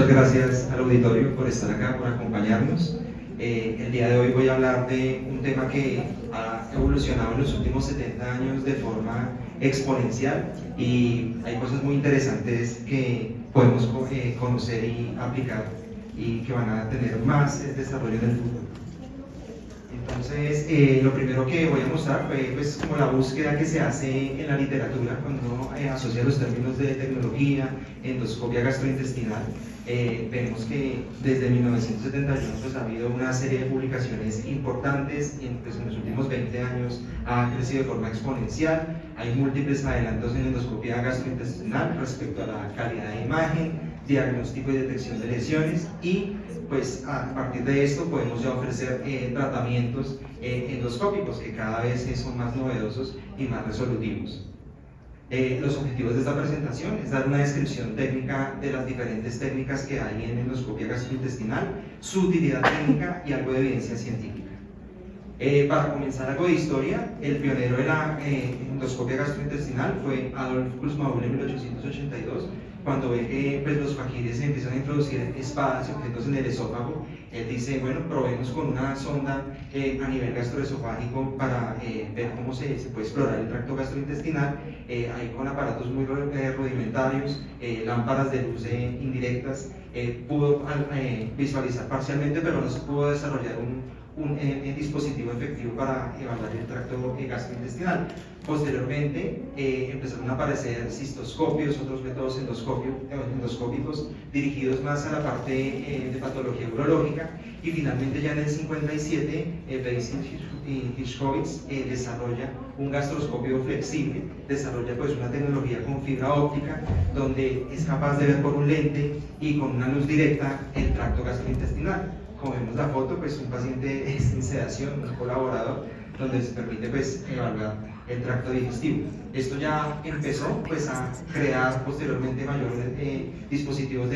Muchas gracias al auditorio por estar acá, por acompañarnos. El día de hoy voy a hablar de un tema que ha evolucionado en los últimos 70 años de forma exponencial y hay cosas muy interesantes que podemos conocer y aplicar y que van a tener más desarrollo en el futuro. Entonces, lo primero que voy a mostrar fue pues, como la búsqueda que se hace en la literatura cuando uno asocia los términos de tecnología, endoscopia gastrointestinal. Vemos que desde 1971 pues, ha habido una serie de publicaciones importantes y pues, en los últimos 20 años ha crecido de forma exponencial. Hay múltiples adelantos en endoscopia gastrointestinal respecto a la calidad de imagen, diagnóstico y detección de lesiones y pues a partir de esto podemos ya ofrecer tratamientos endoscópicos que cada vez son más novedosos y más resolutivos. Los objetivos de esta presentación es dar una descripción técnica de las diferentes técnicas que hay en endoscopia gastrointestinal, su utilidad clínica y algo de evidencia científica. Para comenzar algo de historia, el pionero de la endoscopia gastrointestinal fue Adolf Kussmaul en 1882, cuando ve que pues, los faquires empiezan a introducir espadas y objetos en el esófago. Él dice, bueno, probemos con una sonda a nivel gastroesofágico para ver cómo se puede explorar el tracto gastrointestinal, ahí con aparatos muy rudimentarios, lámparas de luz indirectas, pudo visualizar parcialmente, pero no se pudo desarrollar un dispositivo efectivo para evaluar el tracto gastrointestinal. Posteriormente empezaron a aparecer cistoscopios, otros métodos endoscópicos dirigidos más a la parte de patología urológica y finalmente ya en el 57 Beising y Hirschowitz desarrolla un gastroscopio flexible, desarrolla pues una tecnología con fibra óptica donde es capaz de ver por un lente y con una luz directa el tracto gastrointestinal. Como vemos la foto, pues un paciente sin sedación, un colaborador, donde se permite pues, evaluar el tracto digestivo. Esto ya empezó pues, a crear posteriormente mayores dispositivos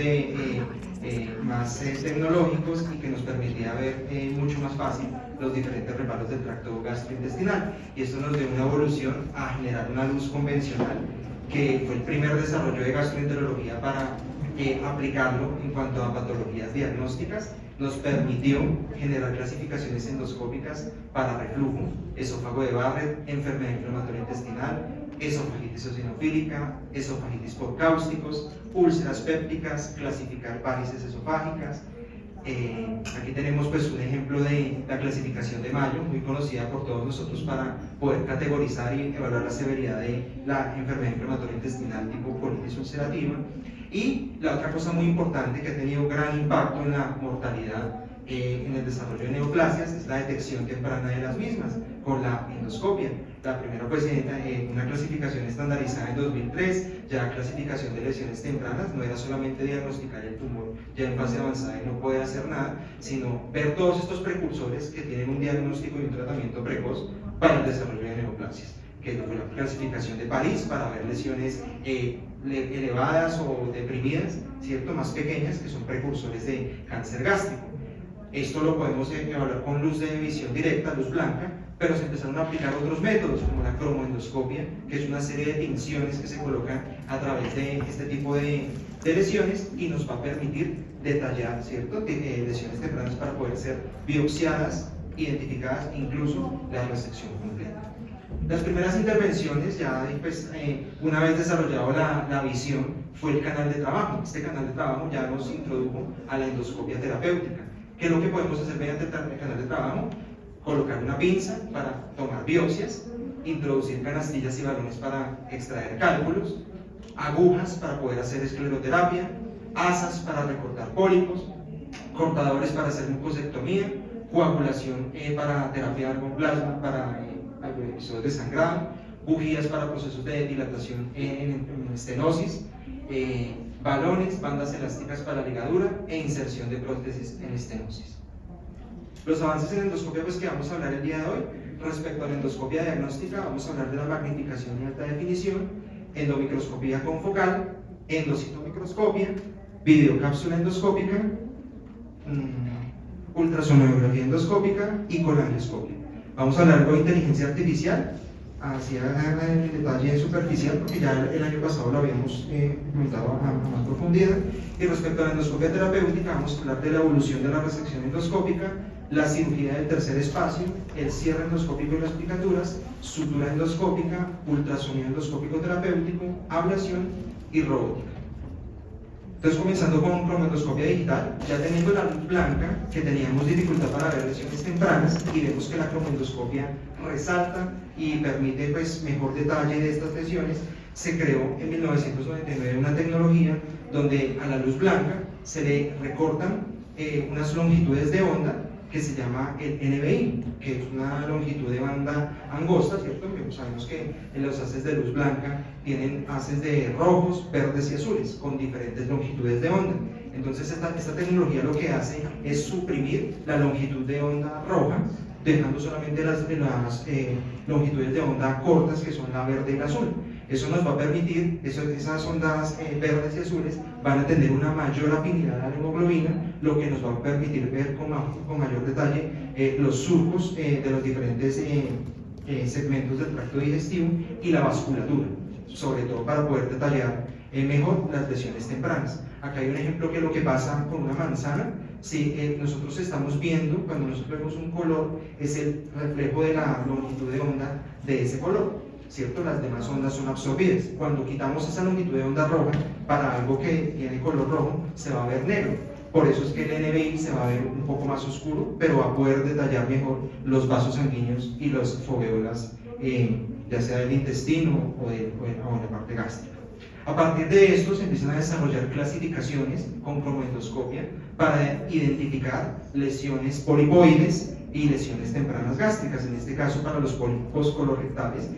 más tecnológicos y que nos permitía ver mucho más fácil los diferentes reparos del tracto gastrointestinal. Y esto nos dio una evolución a generar una luz convencional, que fue el primer desarrollo de gastroenterología para aplicarlo en cuanto a patologías diagnósticas. Nos permitió generar clasificaciones endoscópicas para reflujo, esófago de Barrett, enfermedad inflamatoria intestinal, esofagitis eosinofílica, esofagitis por cáusticos, úlceras pépticas, clasificar varices esofágicas. Aquí tenemos pues, un ejemplo de la clasificación de Mayo, muy conocida por todos nosotros para poder categorizar y evaluar la severidad de la enfermedad inflamatoria intestinal tipo colitis ulcerativa. Y la otra cosa muy importante que ha tenido gran impacto en la mortalidad en el desarrollo de neoplasias es la detección temprana de las mismas con la endoscopia. La primera pues una clasificación estandarizada en 2003, ya clasificación de lesiones tempranas, no era solamente diagnosticar el tumor ya en fase avanzada y no poder hacer nada, sino ver todos estos precursores que tienen un diagnóstico y un tratamiento precoz para el desarrollo de neoplasias, que fue la clasificación de París para ver lesiones elevadas o deprimidas, ¿cierto? Más pequeñas, que son precursores de cáncer gástrico. Esto lo podemos evaluar con luz de visión directa, luz blanca, pero se empezaron a aplicar otros métodos, como la cromoendoscopia, que es una serie de tinciones que se colocan a través de este tipo de lesiones y nos va a permitir detallar, ¿cierto? Lesiones tempranas para poder ser biopsiadas, identificadas, incluso la resección completa. Las primeras intervenciones, ya pues, una vez desarrollado la visión, fue el canal de trabajo. Este canal de trabajo ya nos introdujo a la endoscopia terapéutica. ¿Qué es lo que podemos hacer mediante el canal de trabajo? Colocar una pinza para tomar biopsias, introducir canastillas y balones para extraer cálculos, agujas para poder hacer escleroterapia, asas para recortar pólipos, cortadores para hacer mucosectomía, coagulación para terapiar con plasma para episodios de sangrado, bujías para procesos de dilatación en estenosis, balones, bandas elásticas para ligadura e inserción de prótesis en estenosis. Los avances en endoscopia pues, que vamos a hablar el día de hoy, respecto a la endoscopia diagnóstica, vamos a hablar de la magnificación y alta definición, endomicroscopía confocal, endocitomicroscopia, videocápsula endoscópica, ultrasonografía endoscópica y colangioscopia. Vamos a hablar algo de inteligencia artificial, así en detalle superficial, porque ya el año pasado lo habíamos implementado a más profundidad. Y respecto a la endoscopia terapéutica, vamos a hablar de la evolución de la resección endoscópica, la cirugía del tercer espacio, el cierre endoscópico y las picaturas, sutura endoscópica, ultrasonido endoscópico terapéutico, ablación y robótica. Entonces, comenzando con cromoendoscopia digital, ya teniendo la luz blanca, que teníamos dificultad para ver lesiones tempranas, y vemos que la cromoendoscopia resalta y permite pues, mejor detalle de estas lesiones, se creó en 1999 una tecnología donde a la luz blanca se le recortan unas longitudes de onda que se llama el NBI, que es una longitud de banda angosta, ¿cierto? Porque sabemos que en los haces de luz blanca tienen haces de rojos, verdes y azules, con diferentes longitudes de onda. Entonces esta tecnología lo que hace es suprimir la longitud de onda roja, dejando solamente las longitudes de onda cortas, que son la verde y la azul. Eso nos va a permitir, esas ondas verdes y azules van a tener una mayor afinidad a la hemoglobina, lo que nos va a permitir ver con mayor detalle los surcos de los diferentes segmentos del tracto digestivo y la vasculatura, sobre todo para poder detallar mejor las lesiones tempranas. Acá hay un ejemplo que lo que pasa con una manzana, si nosotros estamos viendo, cuando nosotros vemos un color, es el reflejo de la longitud de onda de ese color, ¿cierto? Las demás ondas son absorbidas. Cuando quitamos esa longitud de onda roja para algo que tiene color rojo, se va a ver negro. Por eso es que el NBI se va a ver un poco más oscuro, pero va a poder detallar mejor los vasos sanguíneos y las foveolas, ya sea del intestino o de la parte gástrica. A partir de esto se empiezan a desarrollar clasificaciones con cromoendoscopia para identificar lesiones polipoides y lesiones tempranas gástricas, en este caso para los pólipos colorectales,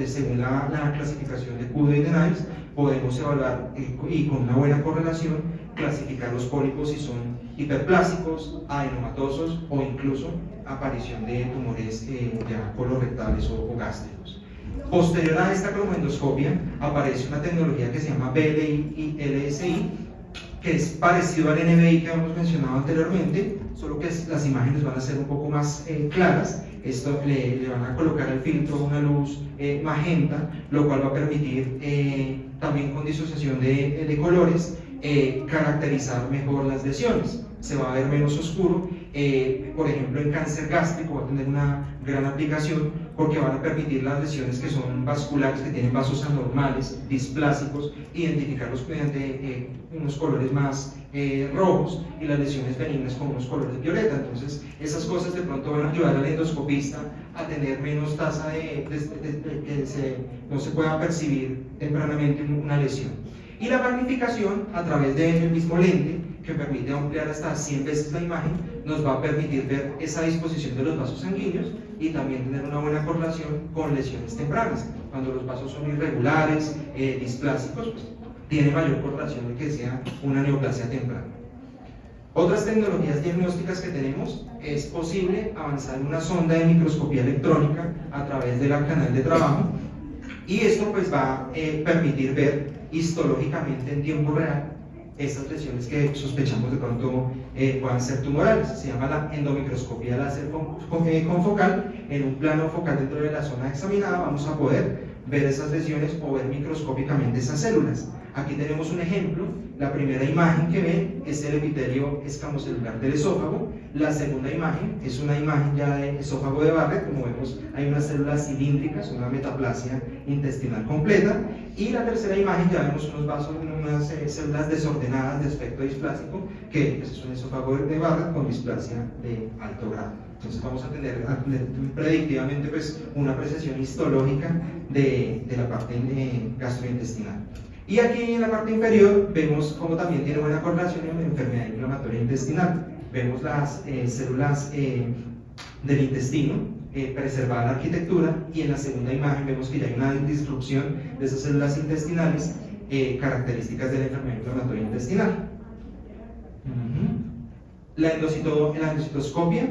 según la clasificación de Kudo y de Niles, podemos evaluar y con una buena correlación clasificar los pólipos si son hiperplásicos, adenomatosos o incluso aparición de tumores ya colorectales o gástricos. Posterior a esta cromoendoscopia aparece una tecnología que se llama BLI y LSI, que es parecido al NBI que hemos mencionado anteriormente, solo que las imágenes van a ser un poco más claras. Esto le van a colocar al filtro una luz magenta, lo cual va a permitir también con disociación de colores caracterizar mejor las lesiones. Se va a ver menos oscuro, por ejemplo en cáncer gástrico va a tener una gran aplicación porque van a permitir las lesiones que son vasculares, que tienen vasos anormales, displásicos, identificarlos mediante unos colores más rojos y las lesiones benignas con unos colores violeta. Entonces esas cosas de pronto van a ayudar al endoscopista a tener menos tasa de que no se pueda percibir tempranamente una lesión. Y la magnificación a través del mismo lente, que permite ampliar hasta 100 veces la imagen, nos va a permitir ver esa disposición de los vasos sanguíneos y también tener una buena correlación con lesiones tempranas. Cuando los vasos son irregulares, displásicos, pues tiene mayor correlación de que sea una neoplasia temprana. Otras tecnologías diagnósticas que tenemos, es posible avanzar en una sonda de microscopía electrónica a través del canal de trabajo, y esto pues va a permitir ver histológicamente en tiempo real estas lesiones que sospechamos de pronto puedan ser tumorales. Se llama la endomicroscopía láser confocal. En un plano focal dentro de la zona examinada vamos a poder ver esas lesiones o ver microscópicamente esas células. Aquí tenemos un ejemplo. La primera imagen que ven es el epitelio escamocelular del esófago. La segunda imagen es una imagen ya de esófago de Barrett. Como vemos, hay unas células cilíndricas, una metaplasia intestinal completa. Y la tercera imagen ya vemos unos vasos, unas células desordenadas de aspecto displásico, que es un esófago de Barrett con displasia de alto grado. Entonces vamos a tener predictivamente pues, una apreciación histológica de la parte gastrointestinal. Y aquí en la parte inferior vemos cómo también tiene buena correlación en la enfermedad inflamatoria intestinal. Vemos las células del intestino, preservada la arquitectura, y en la segunda imagen vemos que ya hay una disrupción de esas células intestinales características de la enfermedad inflamatoria intestinal. La endocitoscopia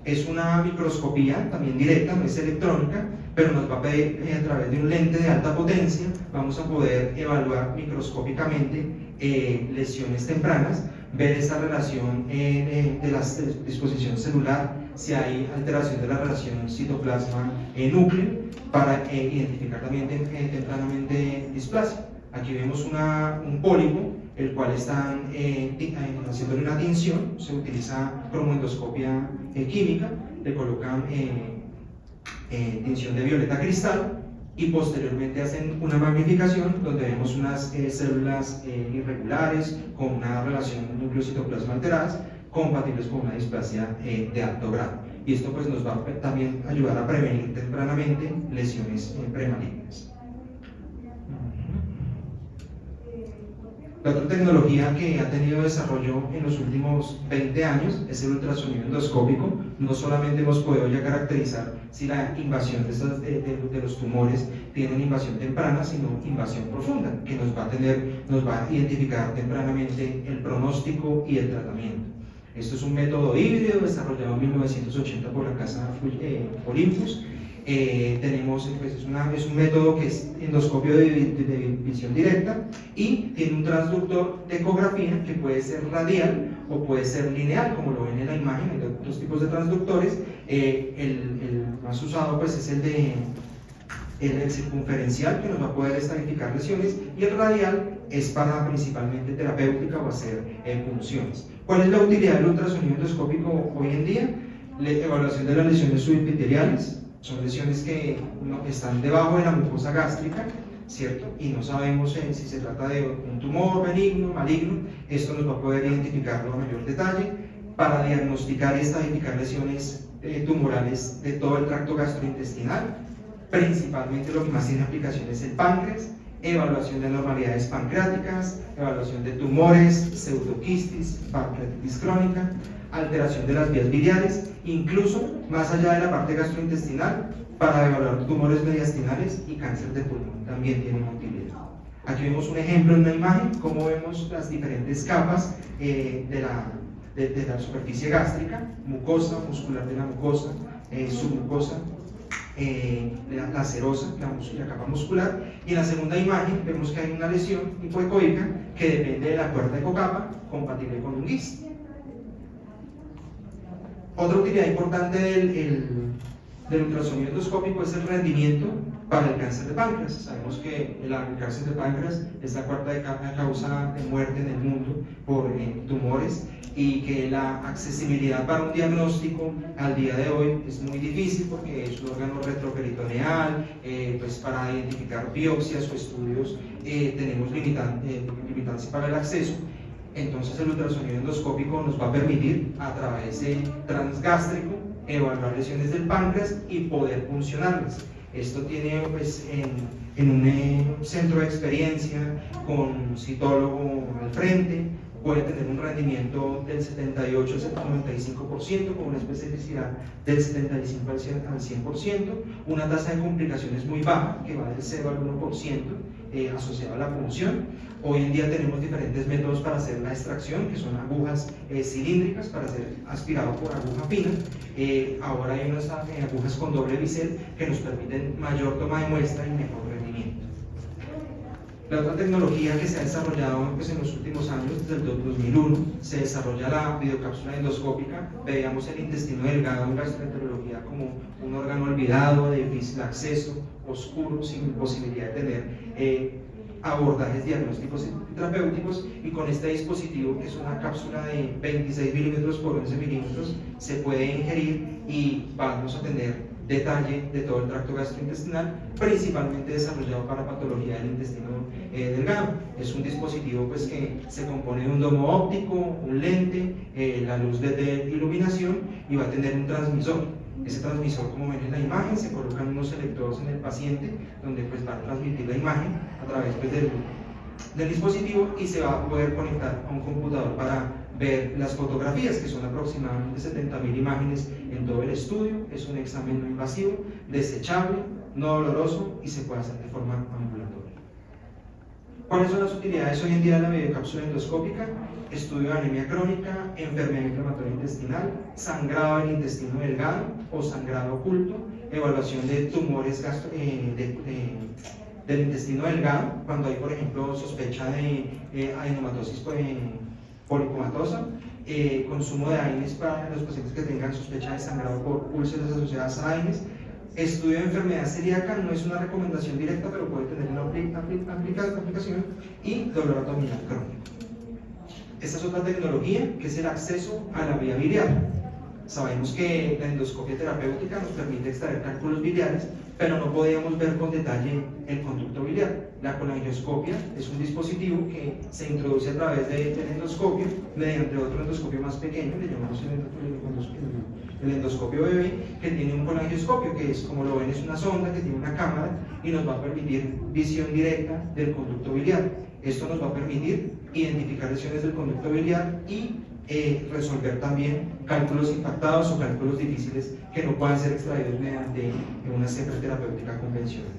es una microscopía también directa, no es electrónica, pero nos va a pedir a través de un lente de alta potencia, vamos a poder evaluar microscópicamente lesiones tempranas, ver esa relación de la disposición celular si hay alteración de la relación citoplasma-núcleo, para identificar también tempranamente displasia. Aquí vemos un pólipo, el cual están haciendo una tinción, se utiliza cromoendoscopia química, le colocan tinción de violeta cristal y posteriormente hacen una magnificación donde vemos unas células irregulares con una relación núcleo-citoplasma alteradas, compatibles con una displasia de alto grado. Y esto pues nos va a también ayudar a prevenir tempranamente lesiones premalignas. La otra tecnología que ha tenido desarrollo en los últimos 20 años es el ultrasonido endoscópico. No solamente hemos podido ya caracterizar si la invasión de los tumores tiene una invasión temprana, sino invasión profunda, que nos va a identificar tempranamente el pronóstico y el tratamiento. Esto es un método híbrido desarrollado en 1980 por la casa Olympus. Pues es un método que es endoscopio de visión directa y tiene un transductor de ecografía que puede ser radial o puede ser lineal, como lo ven en la imagen. Hay otros tipos de transductores. El más usado pues es el circunferencial, que nos va a poder estadificar lesiones, y el radial es para principalmente terapéutica o hacer punciones. ¿Cuál es la utilidad del ultrasonido endoscópico hoy en día? La evaluación de las lesiones subepiteliales. Son lesiones que están debajo de la mucosa gástrica, ¿cierto? Y no sabemos si se trata de un tumor benigno, maligno. Esto nos va a poder identificarlo a mayor detalle para diagnosticar y estadificar lesiones tumorales de todo el tracto gastrointestinal. Principalmente lo que más tiene aplicación es el páncreas, evaluación de anormalidades pancreáticas, evaluación de tumores, pseudoquistis, pancreatitis crónica, alteración de las vías biliares, incluso más allá de la parte gastrointestinal, para evaluar tumores mediastinales y cáncer de pulmón, también tiene una utilidad. Aquí vemos un ejemplo en una imagen, cómo vemos las diferentes capas de la superficie gástrica, mucosa, muscular de la mucosa, submucosa, la serosa, la capa muscular, y en la segunda imagen vemos que hay una lesión hipoecoica que depende de la cuerda ecocapa, compatible con un GIST. Otra utilidad importante del ultrasonido endoscópico es el rendimiento para el cáncer de páncreas. Sabemos que el cáncer de páncreas es la cuarta causa de muerte en el mundo por tumores, y que la accesibilidad para un diagnóstico al día de hoy es muy difícil porque es un órgano retroperitoneal, pues para identificar biopsias o estudios tenemos limitancia para el acceso. Entonces el ultrasonido endoscópico nos va a permitir, a través de transgástrico, evaluar lesiones del páncreas y poder funcionarlas. Esto tiene pues en un centro de experiencia con un citólogo al frente, puede tener un rendimiento del 78 al 95%, con una especificidad del 75 al 100%, una tasa de complicaciones muy baja, que va del 0 al 1%, asociada a la punción. Hoy en día tenemos diferentes métodos para hacer la extracción, que son agujas cilíndricas para ser aspirado por aguja fina. Ahora hay unas agujas con doble bisel que nos permiten mayor toma de muestra y mejor rendimiento. La otra tecnología que se ha desarrollado pues, en los últimos años, desde el 2001, se desarrolla la videocápsula endoscópica. Veíamos el intestino delgado en gastroenterología como un órgano olvidado, de difícil acceso, oscuro, sin posibilidad de tener abordajes diagnósticos y terapéuticos, y con este dispositivo, que es una cápsula de 26 milímetros por 11 milímetros, se puede ingerir y vamos a tener detalle de todo el tracto gastrointestinal, principalmente desarrollado para patología del intestino delgado. Es un dispositivo pues, que se compone de un domo óptico, un lente, la luz de iluminación, y va a tener un transmisor. Ese transmisor, como ven en la imagen, se colocan unos electrodos en el paciente, donde pues, va a transmitir la imagen a través pues, del dispositivo, y se va a poder conectar a un computador para ver las fotografías, que son aproximadamente 70.000 imágenes en todo el estudio. Es un examen no invasivo, desechable, no doloroso, y se puede hacer de forma ambulatoria. ¿Cuáles son las utilidades hoy en día de la videocápsula endoscópica? Estudio de anemia crónica, enfermedad inflamatoria intestinal, sangrado del intestino delgado o sangrado oculto, evaluación de tumores del intestino delgado, cuando hay, por ejemplo, sospecha de adenomatosis policomatosa, consumo de AINES para los pacientes que tengan sospecha de sangrado por úlceras asociadas a AINES. Estudio de enfermedad celíaca no es una recomendación directa, pero puede tener una aplicación, y dolor abdominal crónico. Esta es otra tecnología que es el acceso a la vía biliar. Sabemos que la endoscopia terapéutica nos permite extraer cálculos biliares, pero no podíamos ver con detalle el conducto biliar. La colangioscopia es un dispositivo que se introduce a través del endoscopio mediante otro endoscopio más pequeño, le llamamos el endoscopio bebé, que tiene un colangioscopio, que es, como lo ven, es una sonda que tiene una cámara y nos va a permitir visión directa del conducto biliar. Esto nos va a permitir identificar lesiones del conducto biliar y resolver también cálculos impactados o cálculos difíciles que no puedan ser extraídos mediante una cepa terapéutica convencional.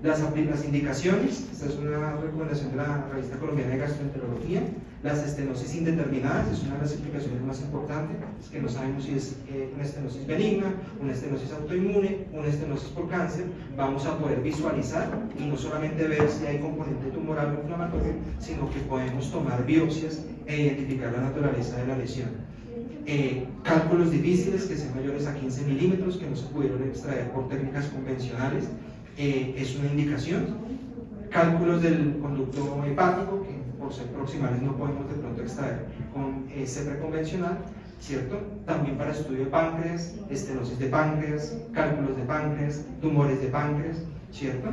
Las indicaciones, esta es una recomendación de la Revista Colombiana de Gastroenterología. Las estenosis indeterminadas es una de las explicaciones más importantes, es que no sabemos si es una estenosis benigna, una estenosis autoinmune, una estenosis por cáncer. Vamos a poder visualizar y no solamente ver si hay componente tumoral o inflamatorio, sino que podemos tomar biopsias e identificar la naturaleza de la lesión. Cálculos difíciles que sean mayores a 15 milímetros que no se pudieron extraer por técnicas convencionales, es una indicación. Cálculos del conducto hepático que por ser proximales no podemos de pronto extraer con CEPRE convencional, ¿cierto? También para estudio de páncreas, estenosis de páncreas, cálculos de páncreas, tumores de páncreas, ¿cierto?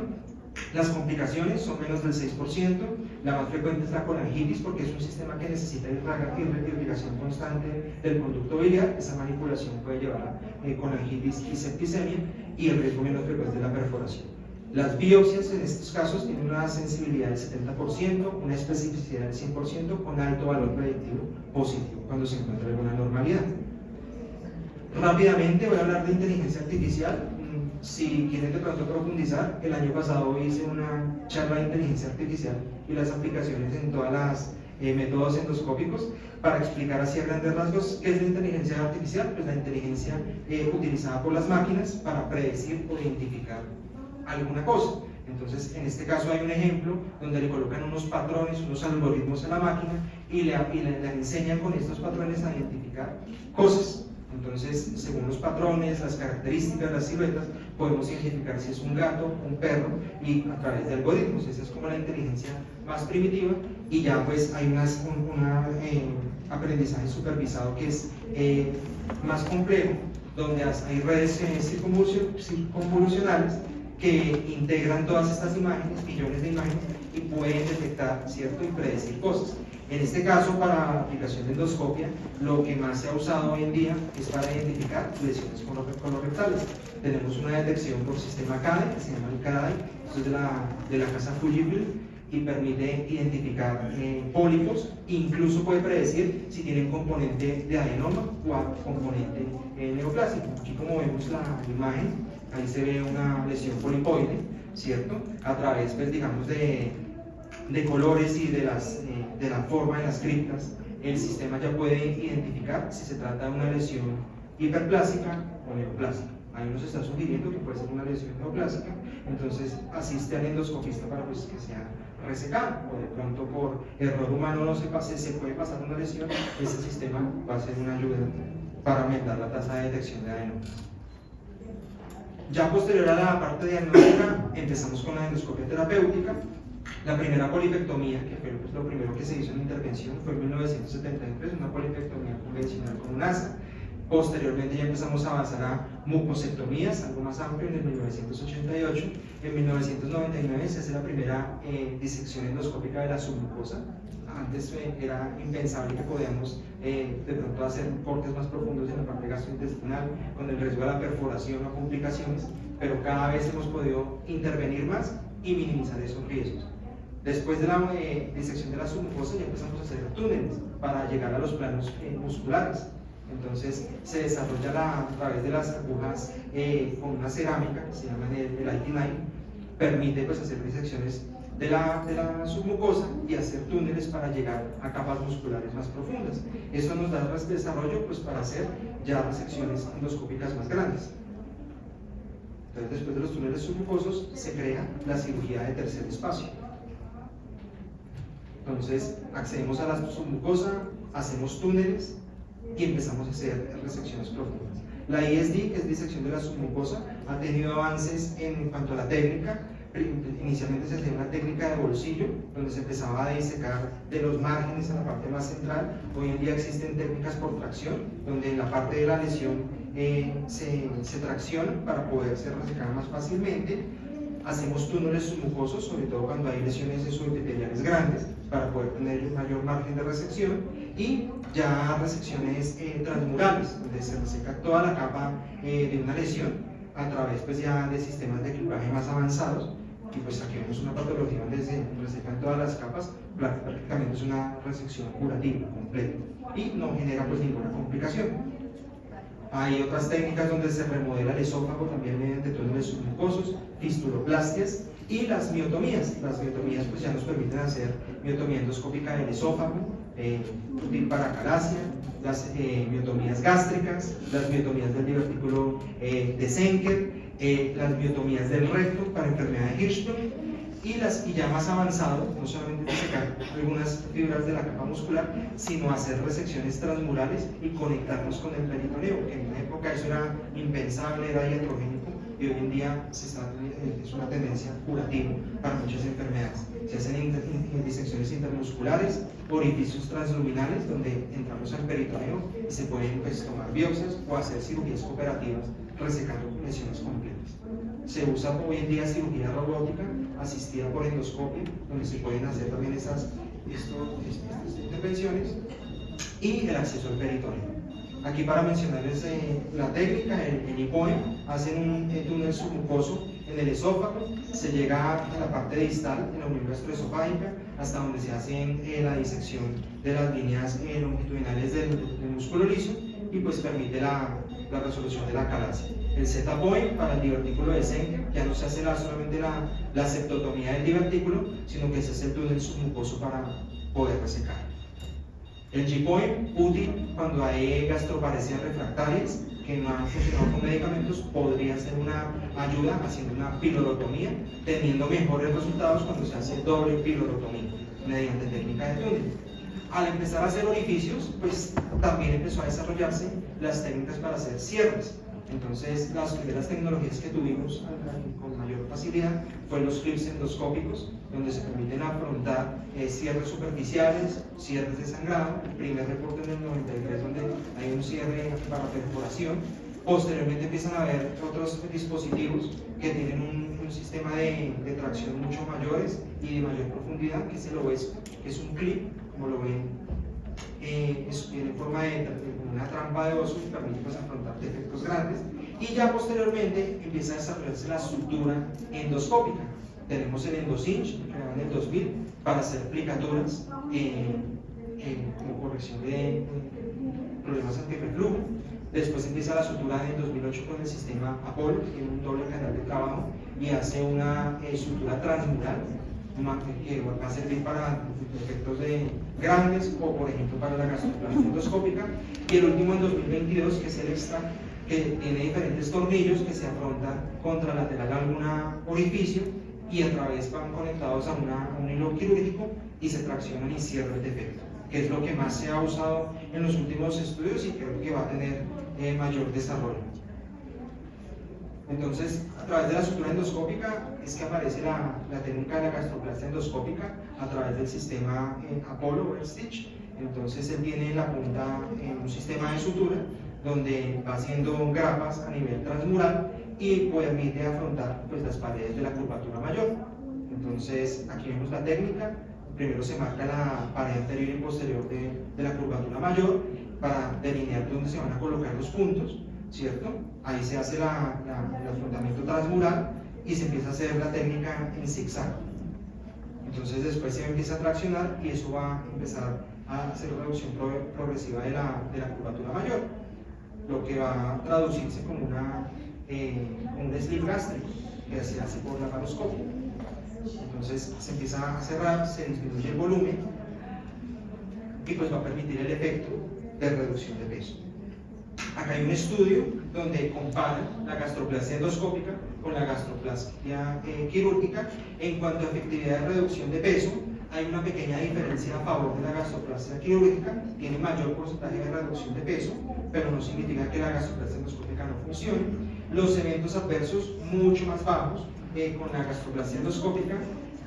Las complicaciones son menos del 6%, la más frecuente es la colangitis porque es un sistema que necesita irrigación constante del conducto biliar. Esa manipulación puede llevar a colangitis y septicemia, y el riesgo menos frecuente es la perforación. Las biopsias en estos casos tienen una sensibilidad del 70%, una especificidad del 100% con alto valor predictivo positivo cuando se encuentra alguna normalidad. Rápidamente voy a hablar de inteligencia artificial. Si quieren de pronto profundizar, el año pasado hice una charla de inteligencia artificial y las aplicaciones en todas las métodos endoscópicos para explicar así a grandes rasgos qué es la inteligencia artificial. Pues la inteligencia utilizada por las máquinas para predecir o identificar alguna cosa. Entonces, en este caso hay un ejemplo donde le colocan unos patrones, unos algoritmos a la máquina y le enseñan con estos patrones a identificar cosas. Entonces, según los patrones, las características, las siluetas, podemos identificar si es un gato, un perro, y a través de algoritmos. Esa es como la inteligencia más primitiva, y ya pues hay un aprendizaje supervisado que es más complejo, donde hay redes circunvolucionales que integran todas estas imágenes, millones de imágenes, y pueden detectar, ¿cierto?, y predecir cosas. En este caso, para la aplicación de endoscopia, lo que más se ha usado hoy en día es para identificar lesiones colorectales. Tenemos una detección por sistema CADE, que se llama el CADE, esto es de la casa Fujifilm, y permite identificar pólipos, incluso puede predecir si tienen componente de adenoma o componente neoplásico. Aquí, como vemos la imagen, ahí se ve una lesión polipoide, ¿cierto? A través, pues, digamos, de colores y de la forma de las criptas, el sistema ya puede identificar si se trata de una lesión hiperplásica o neoplásica. Ahí nos está sugiriendo que puede ser una lesión neoplásica, entonces asiste al endoscopista para pues, que sea resecado, o de pronto por error humano no se puede pasar una lesión. Ese sistema va a ser una ayuda para aumentar la tasa de detección de adenomas. Ya posterior a la parte diagnóstica, empezamos con la endoscopia terapéutica. La primera polipectomía, que fue pues, lo primero que se hizo en la intervención, fue en 1973, una polipectomía convencional con un asa. Posteriormente ya empezamos a avanzar a mucosectomías, algo más amplio, en el 1988. En 1999 se hace la primera disección endoscópica de la submucosa. Antes era impensable que podíamos de pronto hacer cortes más profundos en la parte gastrointestinal con el riesgo de la perforación o complicaciones, pero cada vez hemos podido intervenir más y minimizar esos riesgos. Después de la disección de la submucosa ya empezamos a hacer túneles para llegar a los planos musculares. Entonces se desarrolla a través de las agujas con una cerámica que se llama el IT9, permite pues, hacer disecciones de la submucosa y hacer túneles para llegar a capas musculares más profundas. Eso nos da desarrollo pues, para hacer ya resecciones endoscópicas más grandes. Entonces, después de los túneles submucosos se crea la cirugía de tercer espacio. Entonces accedemos a la submucosa, hacemos túneles y empezamos a hacer resecciones profundas. La ISD, que es disección de la submucosa, ha tenido avances en cuanto a la técnica. Inicialmente se hacía una técnica de bolsillo, donde se empezaba a disecar de los márgenes a la parte más central. Hoy en día existen técnicas por tracción, donde en la parte de la lesión se tracciona para poder ser resecada más fácilmente. Hacemos túneles submucosos, sobre todo cuando hay lesiones subepiteliales grandes, para poder tener un mayor margen de resección, y ya resecciones transmurales, donde se reseca toda la capa de una lesión a través pues, ya de sistemas de clivaje más avanzados. Y pues aquí vemos una patología donde se resecan todas las capas, prácticamente es una resección curativa completa y no genera pues ninguna complicación. Hay otras técnicas donde se remodela el esófago también mediante túneles submucosos, fistuloplastias y las miotomías. Las miotomías pues ya nos permiten hacer miotomía endoscópica del esófago, útil para acalasia, las miotomías gástricas, las miotomías del divertículo de Zenker, las miotomías del recto para enfermedad de Hirschsprung, y ya más avanzado, no solamente sacar algunas fibras de la capa muscular, sino hacer resecciones transmurales y conectarnos con el peritoneo, que en una época eso era impensable, era iatrogénico, y hoy en día es una tendencia curativa para muchas enfermedades. Se hacen disecciones intermusculares, orificios transluminales, donde entramos al peritoneo y se pueden pues, tomar biopsias o hacer cirugías operativas resecando lesiones completas. Se usa hoy en día cirugía robótica asistida por endoscopio, donde se pueden hacer también estas intervenciones, y el acceso al peritoneo. Aquí para mencionarles la técnica, el IPOE, hacen un túnel submucoso en el esófago, se llega a la parte distal, en la unión gastroesofágica, hasta donde se hace la disección de las líneas longitudinales del músculo liso, y pues permite la resolución de la acalasia. El Z-POE para el divertículo de Zenker, ya no se hace solamente la septotomía del divertículo, sino que se hace el túnel submucoso para poder resecar. El G-POE, útil cuando hay gastroparesias refractarias que no han funcionado con medicamentos, podría ser una ayuda haciendo una pilorotomía, teniendo mejores resultados cuando se hace doble pilorotomía mediante técnica de túnel. Al empezar a hacer orificios, pues también empezó a desarrollarse las técnicas para hacer cierres. Entonces, las primeras tecnologías que tuvimos con mayor facilidad fueron los clips endoscópicos, donde se permiten afrontar cierres superficiales, cierres de sangrado. El primer reporte en el 93, donde hay un cierre para perforación. Posteriormente empiezan a haber otros dispositivos que tienen un sistema de tracción mucho mayores y de mayor profundidad, que es el OESP, que es un clip, como lo ven, tiene forma de una trampa de oso y permite pues, afrontar defectos grandes. Y ya posteriormente empieza a desarrollarse la sutura endoscópica. Tenemos el Endocinch, creado en el 2000, para hacer aplicaturas como corrección de problemas antirreflujo. Después empieza la sutura en el 2008 con el sistema Apollo, que tiene un doble canal de trabajo y hace una sutura transmural que va a servir para efectos grandes o, por ejemplo, para la gastroplastia endoscópica. Y el último en 2022, que es el Extra, que tiene diferentes tornillos que se afrontan contralateral a algún orificio y a través van conectados a un hilo quirúrgico y se traccionan y cierran el defecto, que es lo que más se ha usado en los últimos estudios y creo que va a tener mayor desarrollo. Entonces, a través de la sutura endoscópica es que aparece la técnica de la gastroplastia endoscópica a través del sistema Apollo o Stitch. Entonces, él tiene en la punta un sistema de sutura donde va haciendo grapas a nivel transmural y permite afrontar pues, las paredes de la curvatura mayor. Entonces, aquí vemos la técnica. Primero se marca la pared anterior y posterior de la curvatura mayor para delinear dónde se van a colocar los puntos, ¿cierto? Ahí se hace el afrontamiento transmural y se empieza a hacer la técnica en zigzag. Entonces después se empieza a traccionar y eso va a empezar a hacer reducción progresiva de la curvatura mayor, lo que va a traducirse como un slip gástrico que se hace por laparoscopia. Entonces se empieza a cerrar, se disminuye el volumen y pues va a permitir el efecto de reducción de peso. Acá hay un estudio donde comparan la gastroplastia endoscópica con la gastroplastia quirúrgica en cuanto a efectividad de reducción de peso hay una pequeña diferencia a favor de la gastroplastia quirúrgica, tiene mayor porcentaje de reducción de peso, pero no significa que la gastroplastia endoscópica no funcione. Los eventos adversos mucho más bajos con la gastroplastia endoscópica,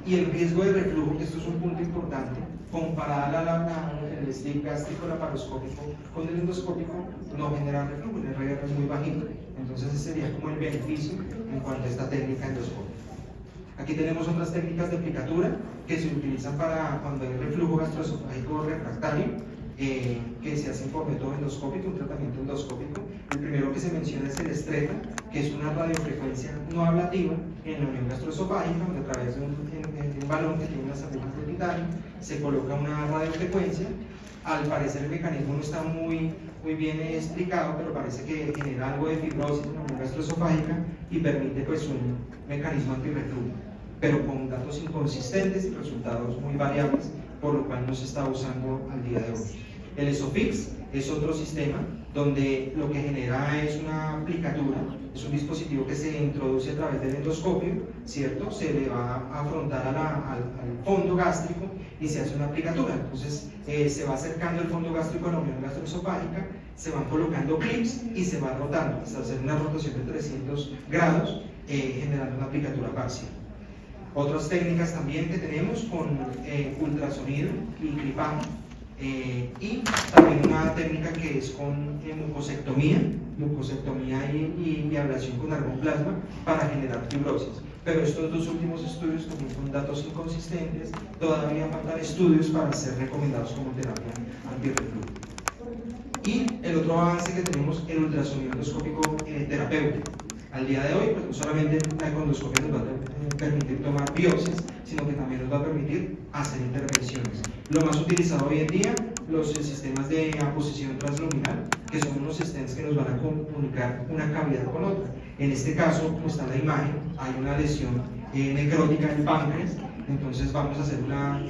y el riesgo de reflujo, que esto es un punto importante, comparada el sleeve gástrico laparoscópico con el endoscópico, no genera reflujo, el RR es muy bajito. Entonces ese sería como el beneficio en cuanto a esta técnica endoscópica. Aquí tenemos otras técnicas de aplicatura que se utilizan para cuando hay reflujo gastroesofágico refractario, que se hacen por método endoscópico, un tratamiento endoscópico. El primero que se menciona es el estreta, que es una radiofrecuencia no ablativa en la unión gastroesofágica, donde a través de un balón que tiene unas agujas de titanio se coloca una radiofrecuencia. Al parecer el mecanismo no está muy bien explicado, pero parece que genera algo de fibrosis en la unión gastroesofágica y permite pues un mecanismo antirreflujo, pero con datos inconsistentes y resultados muy variables, por lo cual no se está usando al día de hoy. El ESOFIX es otro sistema donde lo que genera es una aplicatura, es un dispositivo que se introduce a través del endoscopio, ¿cierto? Se le va a afrontar al fondo gástrico y se hace una aplicatura. Entonces se va acercando el fondo gástrico a la unión gastroesofágica, se van colocando clips y se va rotando hasta hacer una rotación de 300 grados, generando una aplicatura parcial. Otras técnicas también que tenemos con ultrasonido y clipado, y también una técnica que es con mucosectomía y ablación con argón plasma para generar fibrosis. Pero estos dos últimos estudios también son datos inconsistentes, todavía faltan estudios para ser recomendados como terapia antirreflujo. Y el otro avance que tenemos, el ultrasonido endoscópico terapéutico. Al día de hoy, pues no solamente la endoscopia nos va a permitir tomar biopsias, sino que también nos va a permitir hacer intervenciones. Lo más utilizado hoy en día, los sistemas de aposición transluminal, que son unos stents que nos van a comunicar una cavidad con otra. En este caso, como está en la imagen, hay una lesión necrótica en el páncreas, entonces vamos a hacer una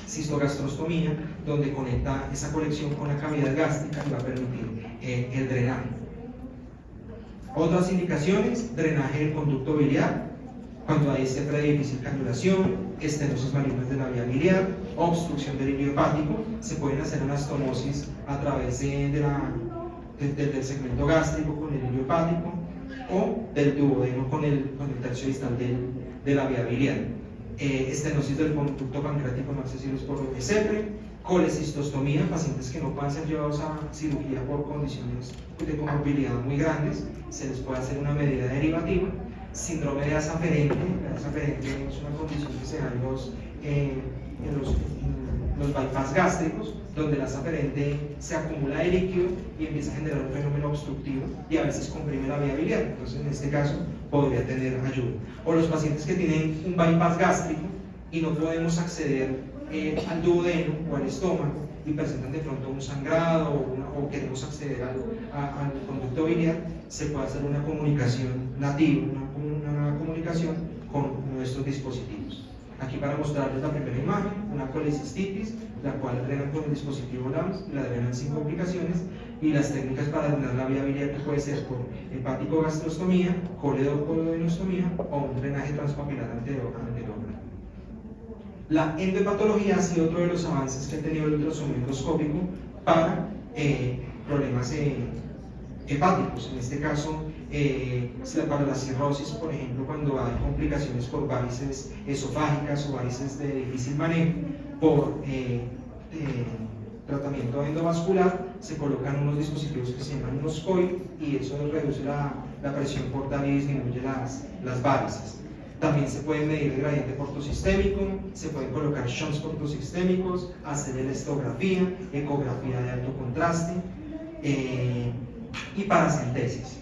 cistogastrostomía, donde conecta esa conexión con la cavidad gástrica y va a permitir el drenaje. Otras indicaciones: drenaje del conducto biliar, cuando hay esta de difícil canulación, estenosis malignas de la vía biliar, obstrucción del hilio hepático, se pueden hacer anastomosis a través del segmento gástrico con el hilio hepático o del duodeno con el tercio distal de la vía biliar. Estenosis del conducto pancreático no accesibles por OSR, colecistostomía, pacientes que no puedan ser llevados a cirugía por condiciones de comorbilidad muy grandes, se les puede hacer una medida derivativa. Síndrome de asa aferente, la asa aferente es una condición que se da en los bypass gástricos, donde la asa aferente se acumula de líquido y empieza a generar un fenómeno obstructivo y a veces comprime la vía biliar. Entonces en este caso podría tener ayuda. O los pacientes que tienen un bypass gástrico y no podemos acceder al duodeno o al estómago y presentan de pronto un sangrado o queremos acceder al conducto biliar, se puede hacer una comunicación nativa, una comunicación con nuestros dispositivos. Aquí para mostrarles la primera imagen, una colecistitis, la cual drenan con el dispositivo LAMS, la drenan sin complicaciones, y las técnicas para drenar la vía biliar, que puede ser por hepático-gastrostomía, coledocododenostomía o un drenaje transpapilar anterior. La endohepatología ha sido otro de los avances que ha tenido el ultrasonido endoscópico para problemas hepáticos. En este caso, para la cirrosis, por ejemplo, cuando hay complicaciones por varices esofágicas o varices de difícil manejo, por tratamiento endovascular, se colocan unos dispositivos que se llaman unos COIL y eso reduce la presión portal y disminuye las varices. También se puede medir el gradiente portosistémico, se pueden colocar shunts portosistémicos, hacer elastografía, ecografía de alto contraste y paracentesis.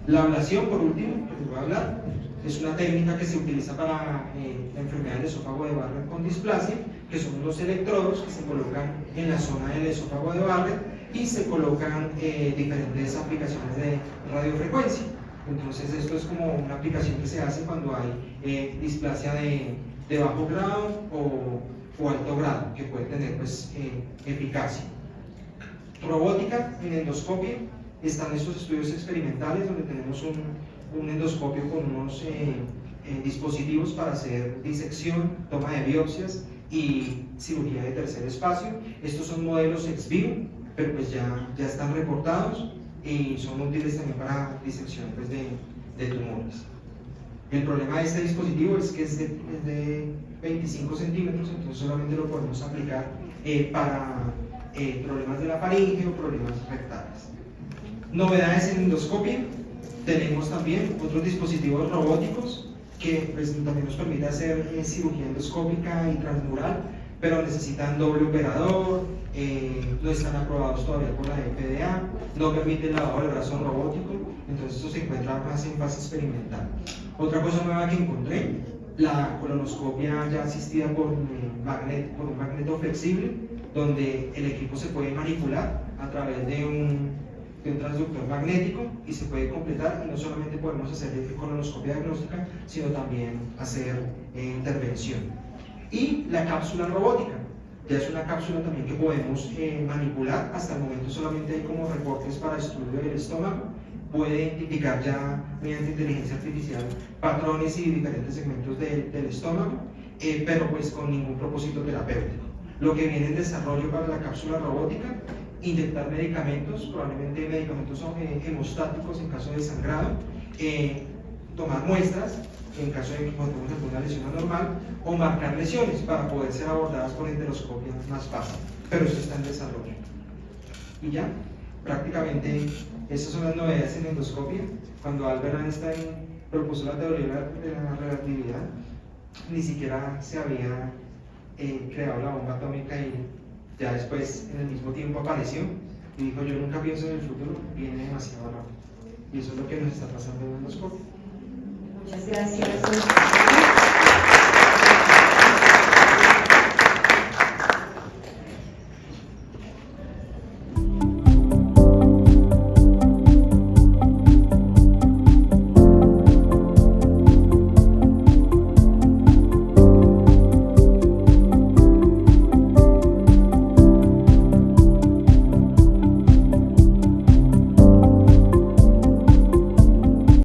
La ablación, por último, que les voy a hablar, es una técnica que se utiliza para la enfermedad del esófago de Barrett con displasia, que son unos electrodos que se colocan en la zona del esófago de Barrett y se colocan diferentes aplicaciones de radiofrecuencia. Entonces esto es como una aplicación que se hace cuando hay displasia de bajo grado o alto grado, que puede tener pues, eficacia. Robótica en endoscopia, están estos estudios experimentales donde tenemos un endoscopio con unos dispositivos para hacer disección, toma de biopsias y cirugía de tercer espacio. Estos son modelos ex vivo, pero pues ya están reportados y son útiles también para disección pues, de tumores. El problema de este dispositivo es que es de 25 centímetros, entonces solamente lo podemos aplicar para problemas de la faringe o problemas rectales. Novedades en endoscopia: tenemos también otros dispositivos robóticos que pues, también nos permite hacer cirugía endoscópica y transmural, pero necesitan doble operador, no están aprobados todavía por la FDA, no permite el lavado del brazo robótico, entonces esto se encuentra más en fase experimental. Otra cosa nueva que encontré: la colonoscopia ya asistida por un magneto flexible, donde el equipo se puede manipular a través de un transductor magnético y se puede completar, y no solamente podemos hacer colonoscopia diagnóstica, sino también hacer intervención. Y la cápsula robótica, ya es una cápsula también que podemos manipular. Hasta el momento solamente hay como reportes para estudio del estómago, puede identificar ya mediante inteligencia artificial patrones y diferentes segmentos del estómago, pero pues con ningún propósito terapéutico. Lo que viene en desarrollo para la cápsula robótica: inyectar medicamentos, probablemente medicamentos hemostáticos en caso de sangrado, tomar muestras en caso de que encontremos alguna lesión anormal, o marcar lesiones para poder ser abordadas por enteroscopia más fácil, pero eso está en desarrollo. Y ya, prácticamente estas son las novedades en endoscopia. Cuando Albert Einstein propuso la teoría de la relatividad, ni siquiera se había creado la bomba atómica, y ya después en el mismo tiempo apareció y dijo: yo nunca pienso en el futuro, viene demasiado rápido. Y eso es lo que nos está pasando en endoscopia. Muchas gracias.